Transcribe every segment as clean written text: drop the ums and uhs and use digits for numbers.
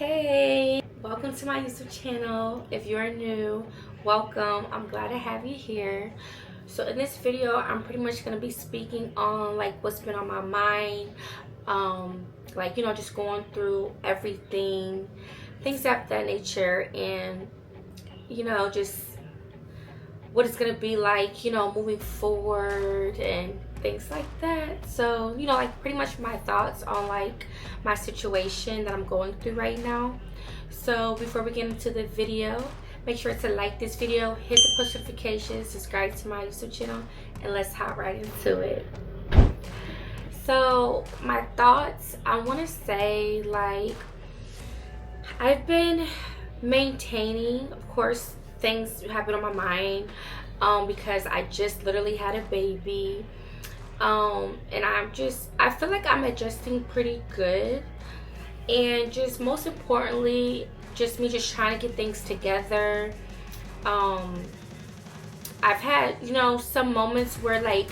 Hey, welcome to my YouTube channel. If you're new, welcome. I'm glad to have you here. So in this video, I'm pretty much going to be speaking on like what's been on my mind, just going through everything, things of that nature, and just what it's going to be like, moving forward and things like that. So pretty much my thoughts on like my situation that I'm going through right now. So before we get into the video, make sure to like this video, hit the push notifications, subscribe to my YouTube channel, and let's hop right into it. So my thoughts, I want to say, like, I've been maintaining, of course things have been on my mind because I just literally had a baby. And I feel like I'm adjusting pretty good, and just most importantly, just trying to get things together. I've had, some moments where I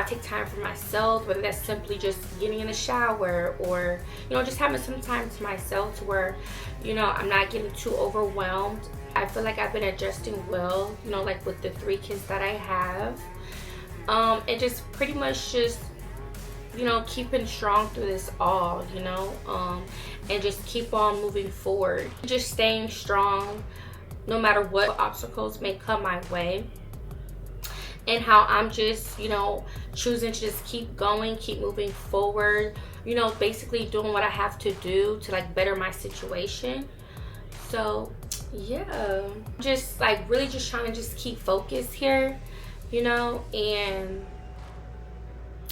take time for myself, whether that's simply just getting in the shower or, just having some time to myself to where, I'm not getting too overwhelmed. I feel like I've been adjusting well, like with the 3 kids that I have. And just pretty much just keeping strong through this all, and just keep on moving forward, just staying strong no matter what obstacles may come my way, and how I'm just choosing to just keep going, keep moving forward, basically doing what I have to do to better my situation. So yeah, just really just trying to just keep focused here, and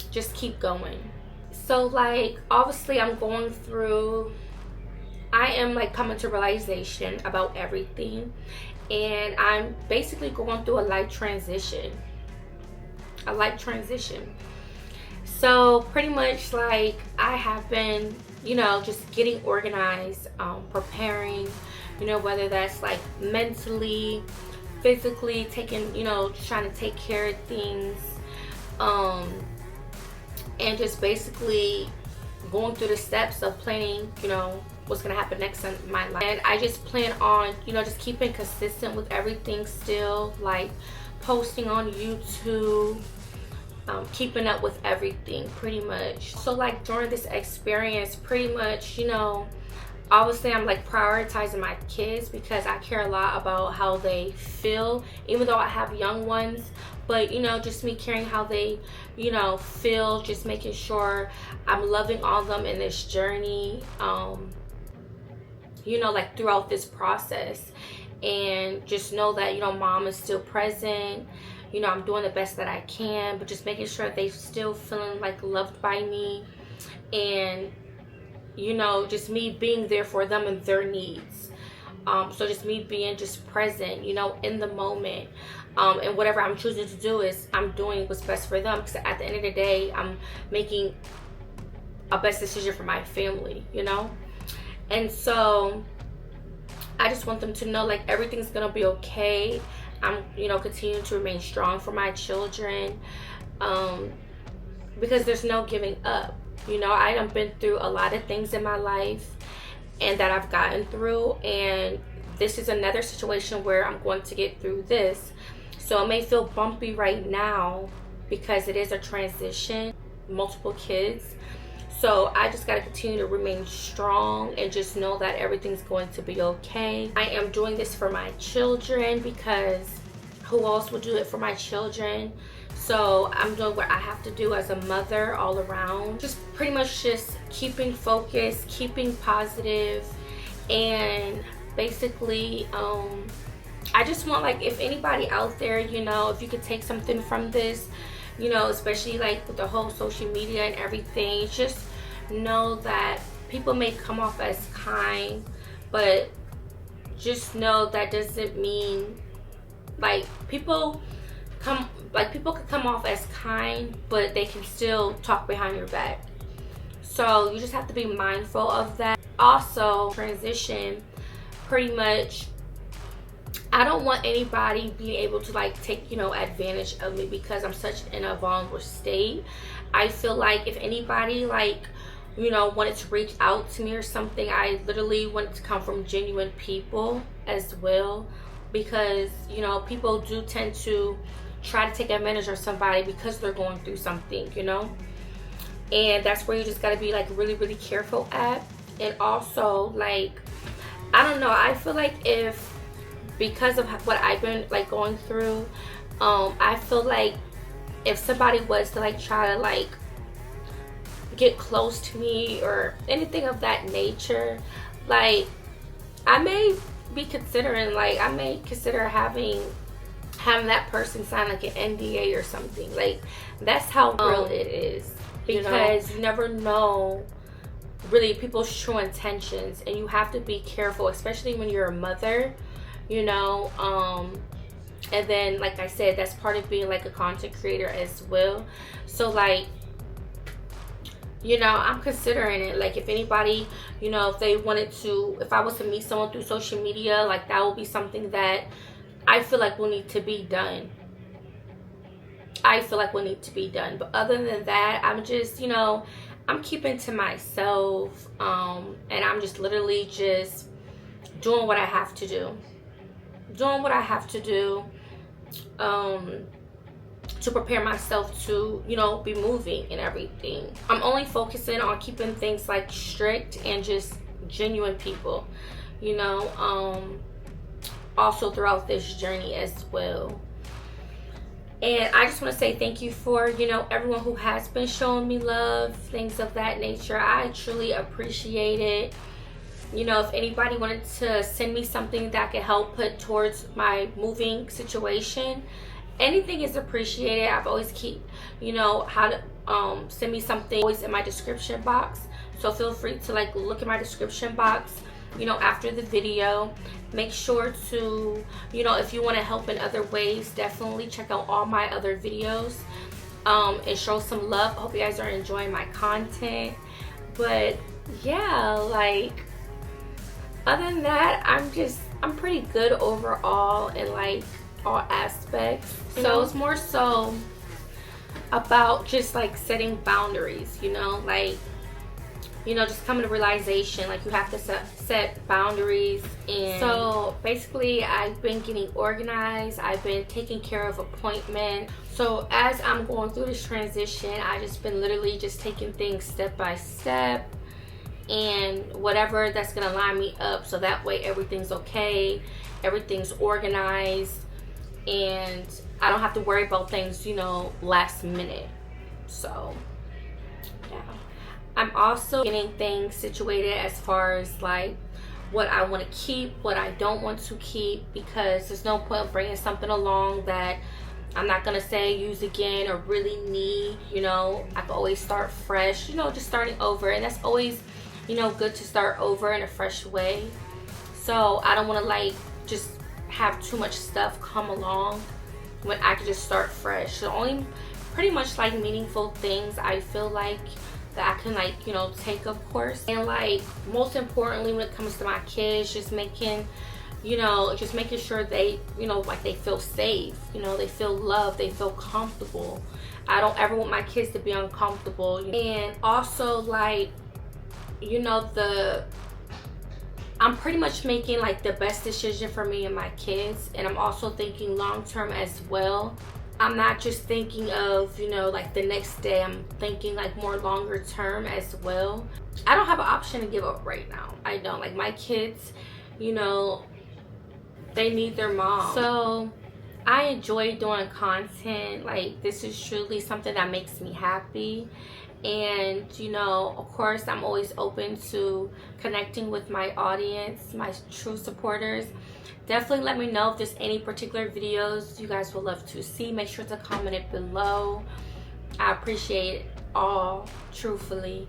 just keep going. So obviously I am coming to realization about everything, and I'm basically going through a life transition. So pretty much I have been just getting organized, preparing, whether that's mentally, physically, taking, trying to take care of things, and just basically going through the steps of planning, what's gonna happen next in my life. And I just plan on, just keeping consistent with everything still, posting on YouTube, keeping up with everything pretty much. So during this experience, pretty much, obviously I'm prioritizing my kids because I care a lot about how they feel, even though I have young ones. But just me caring how they feel, just making sure I'm loving all of them in this journey, throughout this process. And just know that mom is still present. I'm doing the best that I can, but just making sure they still feeling loved by me, and just me being there for them and their needs. So just me being just present, in the moment. And whatever I'm choosing to do is I'm doing what's best for them, because at the end of the day, I'm making a best decision for my family, And so I just want them to know everything's gonna be okay. I'm continuing to remain strong for my children, because there's no giving up. I done been through a lot of things in my life and that I've gotten through, and this is another situation where I'm going to get through this. So it may feel bumpy right now because it is a transition, multiple kids. So I just got to continue to remain strong and just know that everything's going to be okay. I am doing this for my children, because who else would do it for my children? So I'm doing what I have to do as a mother all around. Just pretty much just keeping focused, keeping positive, and basically I just want if anybody out there, if you could take something from this, especially with the whole social media and everything, just know that people may come off as kind, but just know that doesn't mean people could come off as kind, but they can still talk behind your back. So you just have to be mindful of that. Also, transition, pretty much I don't want anybody being able to take advantage of me because I'm such in a vulnerable state. I feel if anybody wanted to reach out to me or something, I literally want it to come from genuine people as well, because people do tend to try to take advantage of somebody because they're going through something, and that's where you just got to be like really, really careful at. And also, like, I don't know, I feel like if, because of what I've been like going through, I feel like if somebody was to like try to like get close to me or anything of that nature, like I may consider having that person sign like an NDA or something. Like, that's how real it is, because you never know really people's true intentions, and you have to be careful, especially when you're a mother, and then, like I said, that's part of being like a content creator as well. So like, I'm considering it. Like, if anybody, if they wanted to, if I was to meet someone through social media, like, that will be something that I feel like will need to be done. But other than that, I'm just, I'm keeping to myself, and I'm just literally just doing what I have to do. To prepare myself to, be moving and everything. I'm only focusing on keeping things like strict and just genuine people, also throughout this journey as well. And I just want to say thank you for, everyone who has been showing me love, things of that nature. I truly appreciate it. If anybody wanted to send me something that could help put towards my moving situation, anything is appreciated. I've always keep, how to send me something always in my description box. So feel free to like look at my description box, after the video. Make sure to, if you want to help in other ways, definitely check out all my other videos, and show some love. Hope you guys are enjoying my content. But yeah, like, other than that, I'm pretty good overall in like all aspects. So it's more so about just like setting boundaries, like, just coming to realization, like, you have to set boundaries. And so basically, I've been getting organized. I've been taking care of appointments. So as I'm going through this transition, I just been literally just taking things step by step, and whatever that's gonna line me up, so that way everything's okay, everything's organized, and I don't have to worry about things, last minute. So yeah, I'm also getting things situated as far as like what I want to keep, what I don't want to keep, because there's no point of bringing something along that I'm not gonna say use again or really need. I can always start fresh, just starting over, and that's always, good to start over in a fresh way. So I don't want to like just have too much stuff come along when I can just start fresh. So only pretty much like meaningful things I feel like that I can like, take, of course. And like, most importantly, when it comes to my kids, just making sure they, like, they feel safe, they feel loved, they feel comfortable. I don't ever want my kids to be uncomfortable. And also, like, I'm pretty much making like the best decision for me and my kids, and I'm also thinking long term as well. I'm not just thinking of, like the next day. I'm thinking like more longer term as well. I don't have an option to give up right now. I don't. Like, my kids, they need their mom. So I enjoy doing content. Like, this is truly something that makes me happy. And of course, I'm always open to connecting with my audience, my true supporters. Definitely let me know if there's any particular videos you guys would love to see. Make sure to comment it below. I appreciate it all, truthfully.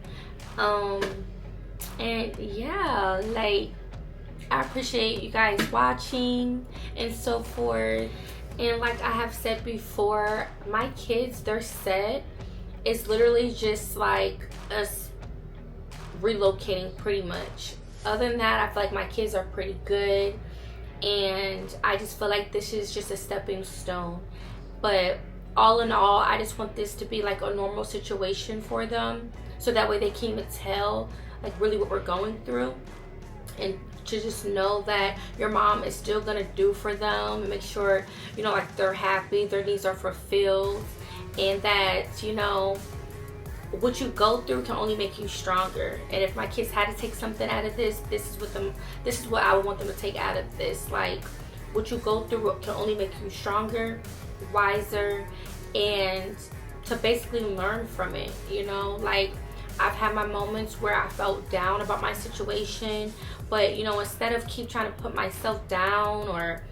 And yeah, like, I appreciate you guys watching and so forth. And like I have said before, my kids, they're set. It's literally just like us relocating pretty much. Other than that, I feel like my kids are pretty good, and I just feel like this is just a stepping stone. But all in all, I just want this to be like a normal situation for them, so that way they can even tell like really what we're going through, and to just know that your mom is still gonna do for them and make sure, you know, like they're happy, their needs are fulfilled, and that, you know, what you go through can only make you stronger. And if my kids had to take something out of this, this is what I would want them to take out of this. Like, what you go through can only make you stronger, wiser, and to basically learn from it, you know. Like, I've had my moments where I felt down about my situation, but, you know, instead of keep trying to put myself down or,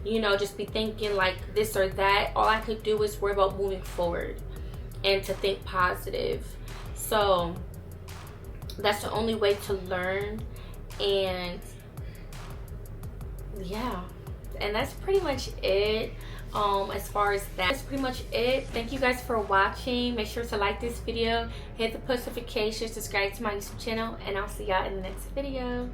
you know, just be thinking like this or that, all I could do is worry about moving forward and to think positive. So that's the only way to learn. And yeah, and that's pretty much it. As far as that's pretty much it. Thank you guys for watching. Make sure to like this video, hit the post notifications, subscribe to my YouTube channel, and I'll see y'all in the next video.